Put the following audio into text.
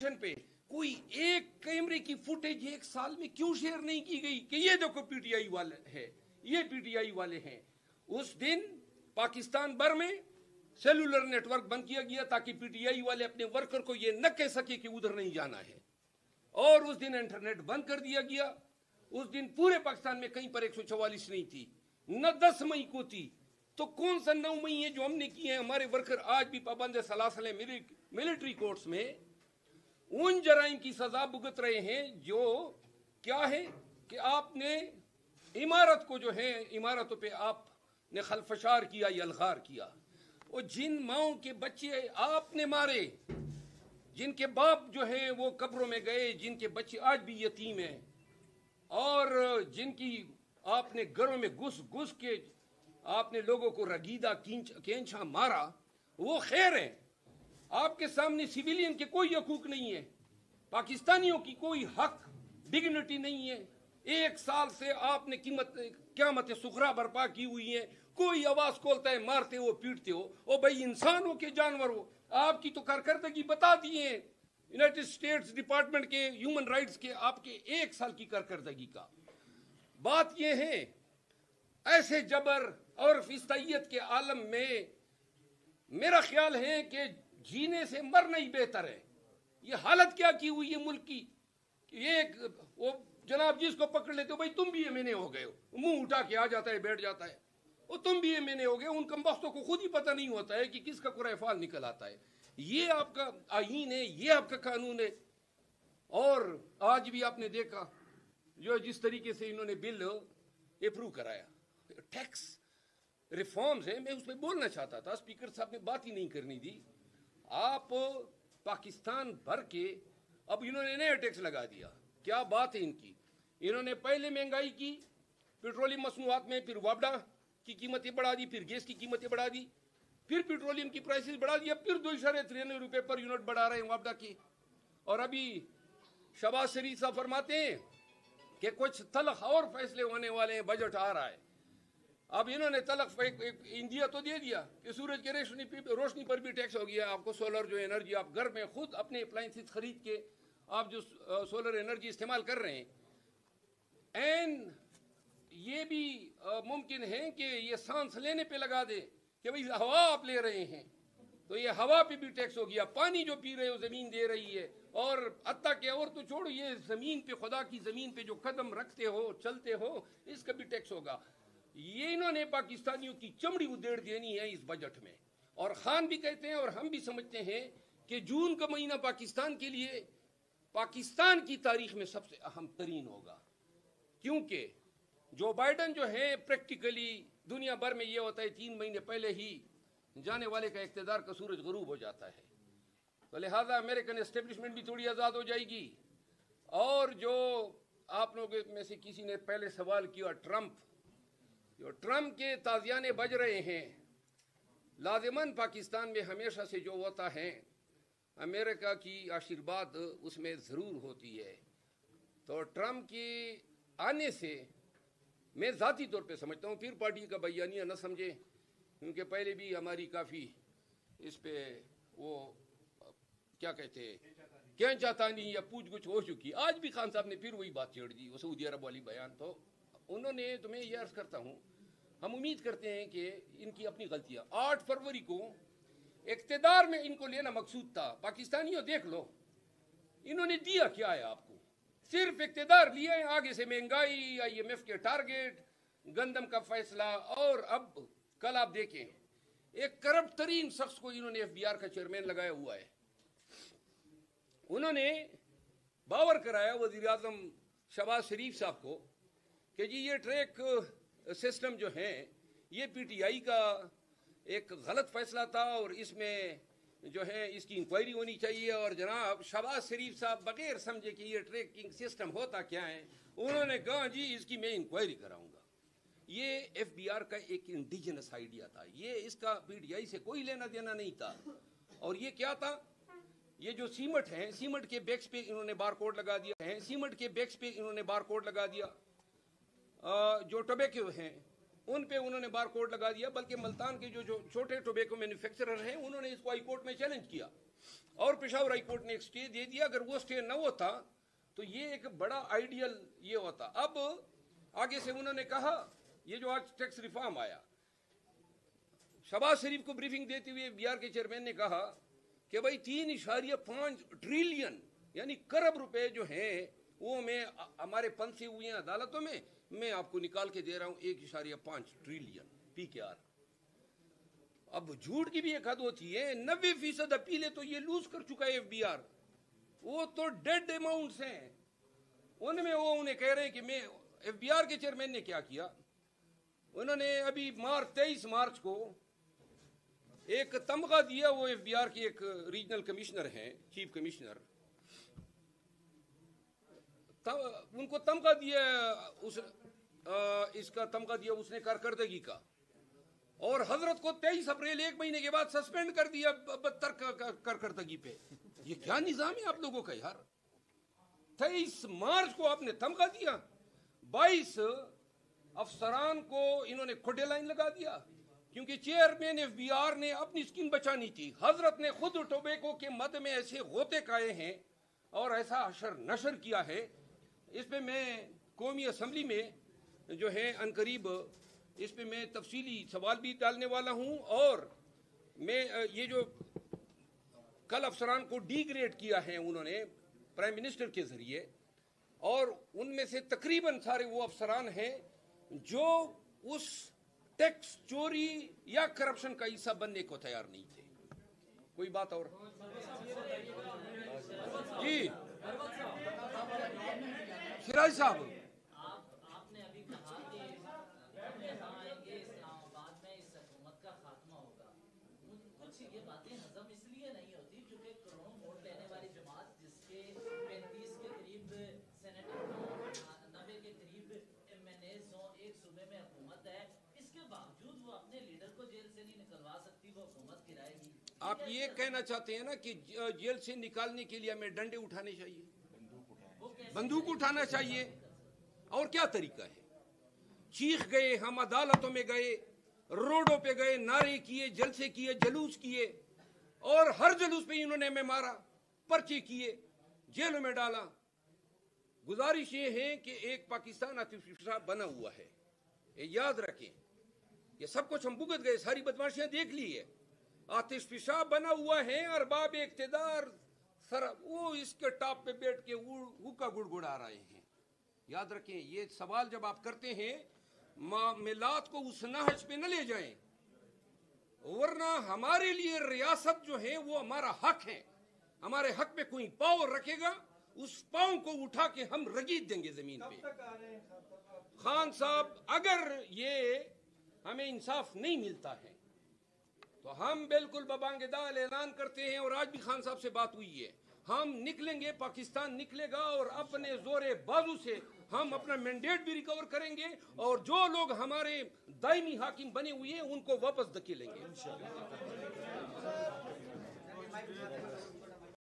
पे कोई एक कैमरे की फुटेज एक साल में क्यों शेयर नहीं की गई कि ये देखो पीटीआई वाले है, ये पीटीआई वाले हैं। उस दिन पाकिस्तान भर में सेलुलर नेटवर्क बंद किया गया ताकि पीटीआई वाले अपने वर्कर को ये न कह सके कि उधर नहीं जाना है, और उस दिन इंटरनेट बंद कर दिया गया। उस दिन पूरे पाकिस्तान में कहीं पर 144 नहीं थी, न 10 मई को थी। तो कौन सा 9 मई है जो हमने किए हैं? हमारे वर्कर आज भी पाबंद सलासल मिलिट्री कोर्ट्स में उन जराइम की सजा भुगत रहे हैं जो क्या है कि आपने इमारत को जो है इमारतों पे आपने खलफशार किया, यलगार किया। और जिन माओं के बच्चे आपने मारे, जिनके बाप जो है वो कब्रों में गए, जिनके बच्चे आज भी यतीम हैं, और जिनकी आपने घरों में घुस घुस के आपने लोगों को रगीदा केंचा मारा, वो खैर है। आपके सामने सिविलियन के कोई हकूक नहीं है, पाकिस्तानियों की कोई हक डिग्निटी नहीं है। एक साल से आपने क़यामत सुखरा बर्पा की हुई है। कोई आवाज खोलता है मारते हो, पीटते हो। ओ भाई, इंसान हो के जानवर हो? आपकी तो कारकर्दगी बता दिए यूनाइटेड स्टेट्स डिपार्टमेंट के ह्यूमन राइट्स के, आपके 1 साल की कारकर्दगी का। बात यह है, ऐसे जबर और फिस्तायत के आलम में मेरा ख्याल है कि जीने से मरना ही बेहतर है। ये हालत क्या की हुई है मुल्क की? ये वो जनाब जिसको पकड़ लेते हो, भाई तुम भी एमएनए हो गए हो, मुंह उठा के आ जाता है, बैठ जाता है, वो तुम भी एमएनए हो गए। उन कमबख्तों को खुद ही पता नहीं होता है कि किसका कुरैफाल निकल आता है। ये आपका आईन है, ये आपका कानून है। और आज भी आपने देखा जो जिस तरीके से इन्होंने बिल अप्रूव कराया, टैक्स रिफॉर्म्स है, मैं उस पर बोलना चाहता था, स्पीकर साहब ने बात ही नहीं करनी दी। आप पाकिस्तान भर के अब इन्होंने नया टैक्स लगा दिया। क्या बात है इनकी? इन्होंने पहले महंगाई की पेट्रोलियम मसनूआत में, फिर वापडा की कीमतें बढ़ा दी, फिर गैस की कीमतें बढ़ा दी, फिर पेट्रोलियम की प्राइसेस बढ़ा दिया, फिर 2.93 रुपये पर यूनिट बढ़ा रहे हैं वापडा की। और अभी शहबाज शरीफ साहब फरमाते हैं कि कुछ तलख और फैसले होने वाले हैं, बजट आ रहा है। अब इन्होंने तलख इंडिया तो दे दिया कि सूरज की रोशनी पर भी टैक्स हो गया। आपको सोलर जो एनर्जी आप घर में खुद अपने अप्लायंसेस खरीद के आप जो सोलर एनर्जी इस्तेमाल कर रहे हैं, एंड ये भी मुमकिन है कि ये सांस लेने पे लगा दे कि भाई हवा आप ले रहे हैं तो ये हवा पे भी टैक्स हो गया। पानी जो पी रहे हो जमीन दे रही है, और अत्ता के और तो छोड़ो, ये जमीन पे, खुदा की जमीन पे जो कदम रखते हो, चलते हो, इसका भी टैक्स होगा। ये इन्होंने पाकिस्तानियों की चमड़ी उधेड़ देनी है इस बजट में। और खान भी कहते हैं और हम भी समझते हैं कि जून का महीना पाकिस्तान के लिए, पाकिस्तान की तारीख में सबसे अहम तरीन होगा, क्योंकि जो बाइडन जो है प्रैक्टिकली दुनिया भर में ये होता है 3 महीने पहले ही जाने वाले का इक़्तिदार का सूरज गरूब हो जाता है। तो लिहाजा अमेरिकन एस्टेब्लिशमेंट भी थोड़ी आज़ाद हो जाएगी। और जो आप लोगों में से किसी ने पहले सवाल किया, ट्रम्प के ताज़ियाने बज रहे हैं, लाज़िमन पाकिस्तान में हमेशा से जो होता है अमेरिका की आशीर्वाद उसमें ज़रूर होती है। तो ट्रम्प के आने से मैं ज़ाती तौर पे समझता हूँ, फिर पार्टी का बयानिया न समझे, क्योंकि पहले भी हमारी काफ़ी इस पे वो क्या कहते हैं क्या चाहता नहीं या पूछ गुछ हो चुकी। आज भी खान साहब ने फिर वही बात छेड़ दी, वो सऊदी अरब वाली बयान। तो उन्होंने, तो मैं ये अर्ज़ करता हूँ, हम उम्मीद करते हैं कि इनकी अपनी गलतियाँ, 8 फरवरी को इक़्तिदार में इनको लेना मकसूद था। पाकिस्तानियों देख लो इन्होंने दिया क्या है आपको? सिर्फ इक़्तिदार लिया है, आगे से महंगाई, IMF के टारगेट, गंदम का फैसला, और अब कल आप देखें एक करप्ट तरीन शख्स को इन्होंने FBR का चेयरमैन लगाया हुआ है। उन्होंने बावर कराया वज़ीर आज़म शहबाज शरीफ साहब को कि जी ये ट्रैक सिस्टम जो है ये PTI का एक गलत फैसला था और इसमें जो है इसकी इंक्वायरी होनी चाहिए। और जनाब शहबाज शरीफ साहब बगैर समझे कि ये ट्रैकिंग सिस्टम होता क्या है, उन्होंने कहा जी इसकी मैं इंक्वायरी कराऊंगा। ये FBR का एक इंडिजिनस आइडिया था, ये इसका PTI से कोई लेना देना नहीं था। और ये क्या था, ये जो सीमेंट है, सीमेंट के बैग्स पे इन्होंने बार कोड लगा दिया है, सीमेंट के बैग्स पे इन्होंने बार कोड लगा दिया, जो टोबैको हैं उन पे उन्होंने बार कोड लगा दिया। बल्कि मुल्तान के जो छोटे टोबैको मैन्युफैक्चरर हैं उन्होंने इसको हाई कोर्ट में चैलेंज किया। اور پشاور ہائی کورٹ نے ایک سٹے دے دیا. اگر وہ سٹے نہ ہوتا تو یہ ایک بڑا آئیڈیل یہ ہوتا. اب آگے سے انہوں نے کہا یہ جو آج ٹیکس ریفارم آیا, شہباز شریف کو بریفنگ دیتے ہوئے بہار کے چیئرمین نے کہا کہ بھائی 3.5 ٹریلین یعنی کروڑ روپے جو ہیں وہ میں ہمارے پنسے ہوئے ہیں عدالتوں میں آپ کو نکال کے دے رہا ہوں 1.5 ٹریلین PKR. اب جھوٹ کی بھی ایک حد ہوتی ہے. 90% اپیلیں تو یہ لوز کر چکا ہے FBR. وہ تو ڈیڈ اماؤنٹس ہیں. ان میں وہ انہیں کہہ رہے ہیں کہ میں FBR کے چیئرمین نے کیا کیا, انہوں نے ابھی 23 مارچ کو ایک تمغہ دیا. وہ FBR کی ایک ریجنل کمشنر ہیں, چیف کمشنر, ان کو تمغہ دیا, اس کا تمغہ دیا اس نے کارکردگی کا, اور حضرت کو 23 اپریل 1 مہینے کے بعد سسپینڈ کر دیا بدتر کارکردگی پہ. یہ کیا نظام ہے آپ لوگوں کا یار؟ 23 مارچ کو آپ نے تمغہ دیا, 22 افسران کو انہوں نے کھڈے لائن لگا دیا کیونکہ چیئرمین FBR نے اپنی سکن بچانی تھی. حضرت نے خود ٹوبیکو کے مد میں ایسے غوطے کھائے ہیں اور ایسا حشر نشر کیا ہے. اس پہ میں قومی اسمبلی میں جو ہے عنقریب اس پہ میں تفصیلی سوال بھی ڈالنے والا ہوں. اور میں یہ جو کل افسران کو ڈی گریڈ کیا ہے انہوں نے پرائم منسٹر کے ذریعے, اور ان میں سے تقریباً سارے وہ افسران ہیں جو اس ٹیکس چوری یا کرپشن کا حصہ بننے کو تیار نہیں تھے. کوئی بات اور جی سراج صاحب, آپ نے ابھی کہا کہ یہاں آئیں گے اسلام آباد میں اس حکومت کا خاتمہ ہوگا. کچھ یہ باتیں ہضم اس لیے نہیں ہوتی کیونکہ کروڑوں ووٹ لینے والی جماعت جس کے 35 کے قریب سینیٹر ہوں, 90 کے قریب MNAs ہوں, ایک صوبے میں حکومت ہے, اس کے باوجود وہ اپنے لیڈر کو جیل سے نہیں نکلوا سکتی, وہ حکومت گرائے گی. آپ یہ کہنا چاہتے ہیں نا کہ جیل سے نکالنے کے لیے ہمیں ڈنڈے اٹھانے چاہیے, بندوق اٹھانا چاہیے, اور کیا طریقہ ہے؟ چیخ گئے, ہم عدالتوں میں گئے, روڈوں پہ گئے, نعرے کیے, جلسے کیے, جلوس کیے, اور ہر جلوس پہ انہوں نے ہمیں مارا, پرچے کیے, جیلوں میں ڈالا. گزارش یہ ہے کہ ایک پاکستان آتش فشاں بنا ہوا ہے, یہ یاد رکھیں. یہ سب کچھ ہم بھگت گئے, ساری بدماشیاں دیکھ لی ہے. آتش فشاں بنا ہوا ہے, ارباب اقتدار وہ اس کے ٹاپ پہ بیٹھ کے ہوکا گڑگڑا رہے ہیں. یاد رکھیں, یہ سوال جب آپ کرتے ہیں معاملات کو اس نہج پہ نہ لے جائیں, ورنہ ہمارے لیے ریاست جو ہے وہ ہمارا حق ہے. ہمارے حق پہ کوئی پاؤں رکھے گا, اس پاؤں کو اٹھا کے ہم رگید دیں گے زمین پہ. خان صاحب, اگر یہ ہمیں انصاف نہیں ملتا ہے تو ہم بالکل ببانگ دال اعلان کرتے ہیں, اور آج بھی خان صاحب سے بات ہوئی ہے, ہم نکلیں گے, پاکستان نکلے گا, اور اپنے زور بازو سے ہم اپنا مینڈیٹ بھی ریکور کریں گے, اور جو لوگ ہمارے دائمی حاکم بنے ہوئے ہیں ان کو واپس دھکیلیں گے.